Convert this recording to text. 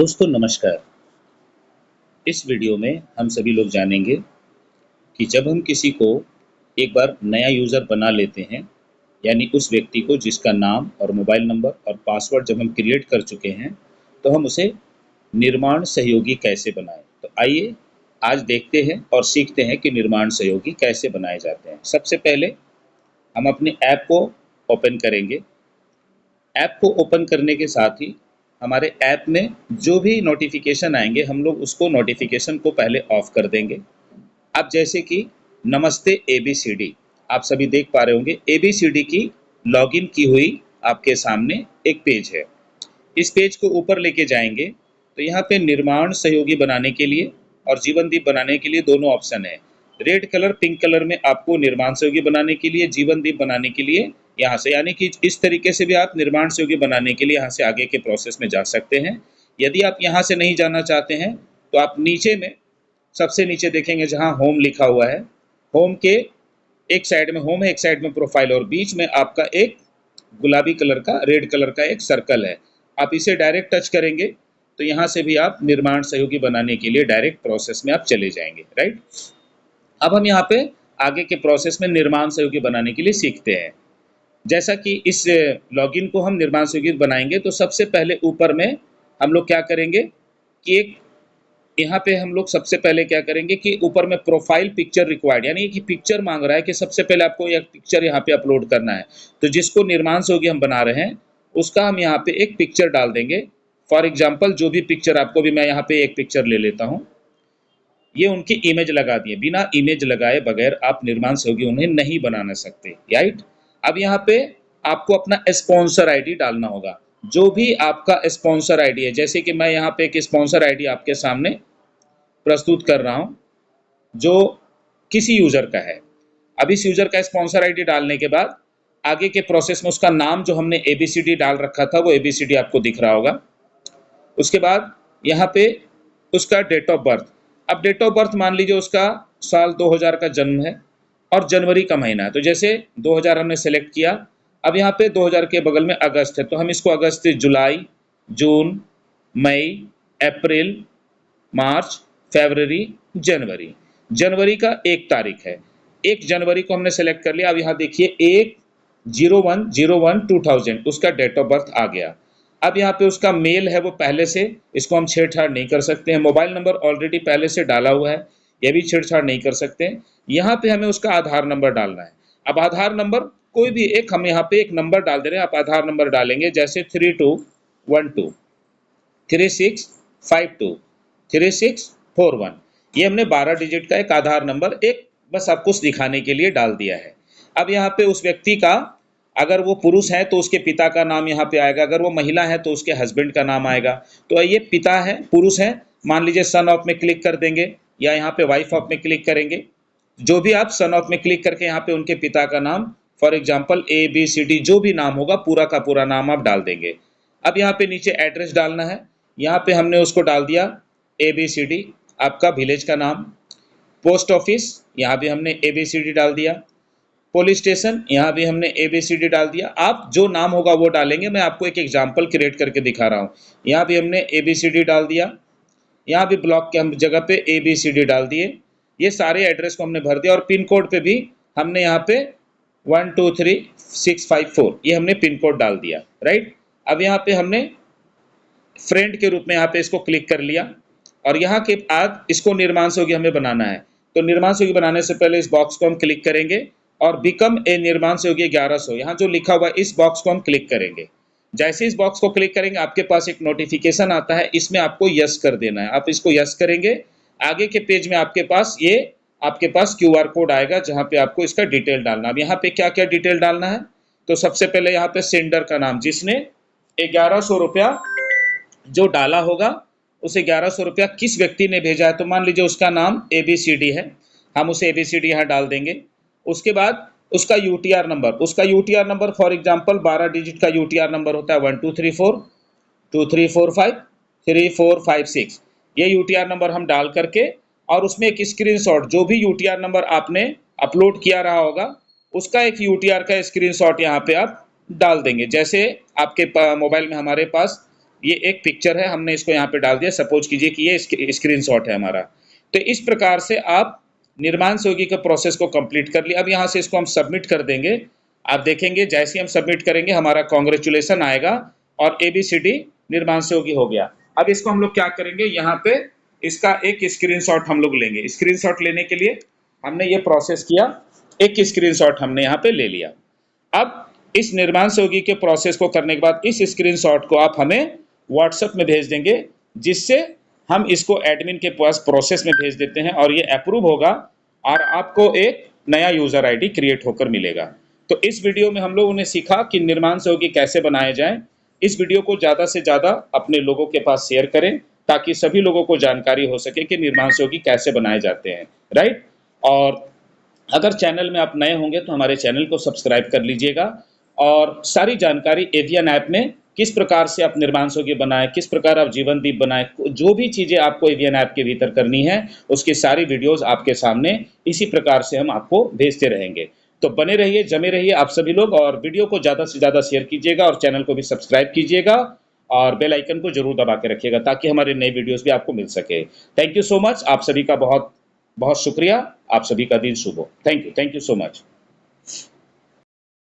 दोस्तों नमस्कार। इस वीडियो में हम सभी लोग जानेंगे कि जब हम किसी को एक बार नया यूज़र बना लेते हैं, यानी उस व्यक्ति को जिसका नाम और मोबाइल नंबर और पासवर्ड जब हम क्रिएट कर चुके हैं, तो हम उसे निर्माण सहयोगी कैसे बनाएं। तो आइए आज देखते हैं और सीखते हैं कि निर्माण सहयोगी कैसे बनाए जाते हैं। सबसे पहले हम अपने ऐप को ओपन करेंगे। ऐप को ओपन करने के साथ ही हमारे ऐप में जो भी नोटिफिकेशन आएंगे, हम लोग उसको नोटिफिकेशन को पहले ऑफ कर देंगे। अब जैसे कि नमस्ते एबीसीडी, आप सभी देख पा रहे होंगे एबीसीडी की लॉगिन की हुई आपके सामने एक पेज है। इस पेज को ऊपर लेके जाएंगे तो यहाँ पे निर्माण सहयोगी बनाने के लिए और जीवनदीप बनाने के लिए दोनों ऑप्शन है। रेड कलर पिंक कलर में आपको निर्माण सहयोगी बनाने के लिए, जीवनदीप बनाने के लिए यहाँ से, यानी कि इस तरीके से भी आप निर्माण सहयोगी बनाने के लिए यहाँ से आगे के प्रोसेस में जा सकते हैं। यदि आप यहाँ से नहीं जाना चाहते हैं तो आप नीचे में सबसे नीचे देखेंगे जहाँ होम लिखा हुआ है। होम के एक साइड में होम है, एक साइड में प्रोफाइल, और बीच में आपका एक गुलाबी कलर का, रेड कलर का एक सर्कल है। आप इसे डायरेक्ट टच करेंगे तो यहाँ से भी आप निर्माण सहयोगी बनाने के लिए डायरेक्ट प्रोसेस में आप चले जाएंगे। राइट, अब हम यहाँ पे आगे के प्रोसेस में निर्माण सहयोगी बनाने के लिए सीखते हैं। जैसा कि इस लॉगिन को हम निर्माण सहयोगी बनाएंगे तो सबसे पहले ऊपर में हम लोग क्या करेंगे कि एक यहाँ पे हम लोग सबसे पहले क्या करेंगे कि ऊपर में प्रोफाइल पिक्चर रिक्वायर्ड, यानी कि पिक्चर मांग रहा है कि सबसे पहले आपको एक पिक्चर यहाँ पे अपलोड करना है। तो जिसको निर्माण सहयोगी हम बना रहे हैं उसका हम यहाँ पे एक पिक्चर डाल देंगे। फॉर एग्जाम्पल जो भी पिक्चर आपको भी, मैं यहाँ पे एक पिक्चर ले लेता हूँ। ये उनकी इमेज लगा दिए, बिना इमेज लगाए बगैर आप निर्माण सहयोगी उन्हें नहीं बनाना सकते। राइट, अब यहाँ पे आपको अपना स्पॉन्सर आईडी डालना होगा। जो भी आपका स्पॉन्सर आईडी है, जैसे कि मैं यहाँ पे एक स्पॉन्सर आईडी आपके सामने प्रस्तुत कर रहा हूँ जो किसी यूजर का है। अब इस यूजर का स्पॉन्सर आईडी डालने के बाद आगे के प्रोसेस में उसका नाम जो हमने एबीसीडी डाल रखा था वो एबीसीडी आपको दिख रहा होगा। उसके बाद यहाँ पे उसका डेट ऑफ बर्थ, अब डेट ऑफ बर्थ मान लीजिए उसका साल 2000 का जन्म है और जनवरी का महीना है, तो जैसे 2000 हमने सेलेक्ट किया। अब यहाँ पे 2000 के बगल में अगस्त है, तो हम इसको अगस्त, जुलाई, जून, मई, अप्रैल, मार्च, फरवरी, जनवरी। जनवरी का 1 तारीख है, 1 जनवरी को हमने सेलेक्ट कर लिया। अब यहाँ देखिए 1/01/2000 उसका डेट ऑफ बर्थ आ गया। अब यहाँ पे उसका मेल है वो पहले से, इसको हम छेड़छाड़ नहीं कर सकते हैं। मोबाइल नंबर ऑलरेडी पहले से डाला हुआ है, ये भी छेड़छाड़ नहीं कर सकते हैं। यहाँ पे हमें उसका आधार नंबर डालना है। अब आधार नंबर कोई भी एक, हम यहाँ पे एक नंबर डाल दे रहे हैं। आप आधार नंबर डालेंगे जैसे 3212 3652 3641। ये हमने 12 डिजिट का एक आधार नंबर एक बस आपको दिखाने के लिए डाल दिया है। अब यहाँ पे उस व्यक्ति का, अगर वो पुरुष है तो उसके पिता का नाम यहाँ पे आएगा, अगर वो महिला है तो उसके हस्बैंड का नाम आएगा। तो ये पिता है, पुरुष है, मान लीजिए सन ऑफ में क्लिक कर देंगे या यहाँ पे वाइफ ऑफ में क्लिक करेंगे। जो भी आप सन ऑफ में क्लिक करके यहाँ पे उनके पिता का नाम, फॉर एग्जाम्पल ABCD जो भी नाम होगा पूरा का पूरा नाम आप डाल देंगे। अब यहाँ पे नीचे एड्रेस डालना है, यहाँ पे हमने उसको डाल दिया ABCD, आपका विलेज का नाम। पोस्ट ऑफिस यहाँ भी हमने ABCD डाल दिया। पुलिस स्टेशन यहाँ भी हमने ABCD डाल दिया। आप जो नाम होगा वो डालेंगे, मैं आपको एक एग्जाम्पल क्रिएट करके दिखा रहा हूँ। यहाँ भी हमने ABCD डाल दिया, यहाँ भी ब्लॉक के हम जगह पे ABCD डाल दिए। ये सारे एड्रेस को हमने भर दिया और पिन कोड पे भी हमने यहाँ पे 123654 ये हमने पिन कोड डाल दिया। राइट, अब यहाँ पे हमने फ्रेंड के रूप में यहाँ पे इसको क्लिक कर लिया और यहाँ के बाद इसको निर्माण सहयोगी हमें बनाना है। तो निर्माण सहयोगी बनाने से पहले इस बॉक्स को हम क्लिक करेंगे और बिकम ए निर्माण सहयोगी 1100, यहाँ जो लिखा हुआ है इस बॉक्स को हम क्लिक करेंगे। जैसे इस बॉक्स को क्लिक करेंगे आपके पास एक नोटिफिकेशन आता है, इसमें आपको यस कर देना है। आप इसको यस करेंगे, आगे के पेज में आपके पास QR कोड आएगा जहाँ पे आपको इसका डिटेल डालना। अब यहाँ पे क्या क्या डिटेल डालना है, तो सबसे पहले यहाँ पे सेंडर का नाम, जिसने 1100 रुपया जो डाला होगा उस 1100 रुपया किस व्यक्ति ने भेजा है, तो मान लीजिए उसका नाम ABCD है, हम उसे ABCD यहाँ डाल देंगे। उसके बाद उसका UTR number, for example 12 digit का UTR नंबर होता है 1234 2345 3456। ये UTR नंबर हम डाल करके और उसमें एक स्क्रीनशॉट, जो भी UTR नंबर आपने अपलोड किया रहा होगा उसका एक UTR का स्क्रीनशॉट यहाँ पे आप डाल देंगे। जैसे आपके मोबाइल में हमारे पास ये एक पिक्चर है, हमने इसको यहाँ पे डाल दिया। सपोज कीजिए कि ये स्क्रीनशॉट है हमारा। तो इस प्रकार से आप निर्माण सहयोगी के प्रोसेस को कंप्लीट कर लिया। अब यहाँ से इसको हम सबमिट कर देंगे। आप देखेंगे जैसे ही हम सबमिट करेंगे हमारा कांग्रेचुलेसन आएगा और ABCD निर्माण सहयोगी हो गया। अब इसको हम लोग क्या करेंगे, यहाँ पे इसका एक स्क्रीनशॉट हम लोग लेंगे। स्क्रीनशॉट लेने के लिए हमने ये प्रोसेस किया, एक स्क्रीनशॉट हमने यहाँ पे ले लिया। अब इस निर्माण सहयोगी के प्रोसेस को करने के बाद इस स्क्रीनशॉट को आप हमें व्हाट्सएप में भेज देंगे, जिससे हम इसको एडमिन के पास प्रोसेस में भेज देते हैं और ये अप्रूव होगा और आपको एक नया यूजर आईडी क्रिएट होकर मिलेगा। तो इस वीडियो में हम लोगों ने सीखा कि निर्माण सहयोगी कैसे बनाए जाएं। इस वीडियो को ज़्यादा से ज़्यादा अपने लोगों के पास शेयर करें ताकि सभी लोगों को जानकारी हो सके कि निर्माण सहयोगी कैसे बनाए जाते हैं, राइट। और अगर चैनल में आप नए होंगे तो हमारे चैनल को सब्सक्राइब कर लीजिएगा और सारी जानकारी एवियन ऐप में किस प्रकार से आप निर्माण सहयोगी बनाएं, किस प्रकार आप जीवनदीप बनाएं, जो भी चीज़ें आपको एवियन ऐप के भीतर करनी है उसकी सारी वीडियोस आपके सामने इसी प्रकार से हम आपको भेजते रहेंगे। तो बने रहिए, जमे रहिए आप सभी लोग, और वीडियो को ज़्यादा से ज़्यादा शेयर कीजिएगा और चैनल को भी सब्सक्राइब कीजिएगा और बेल आइकन को जरूर दबा के रखिएगा ताकि हमारे नए वीडियोस भी आपको मिल सके। थैंक यू सो मच, आप सभी का बहुत बहुत शुक्रिया। आप सभी का दिन शुभ हो। Thank you so much.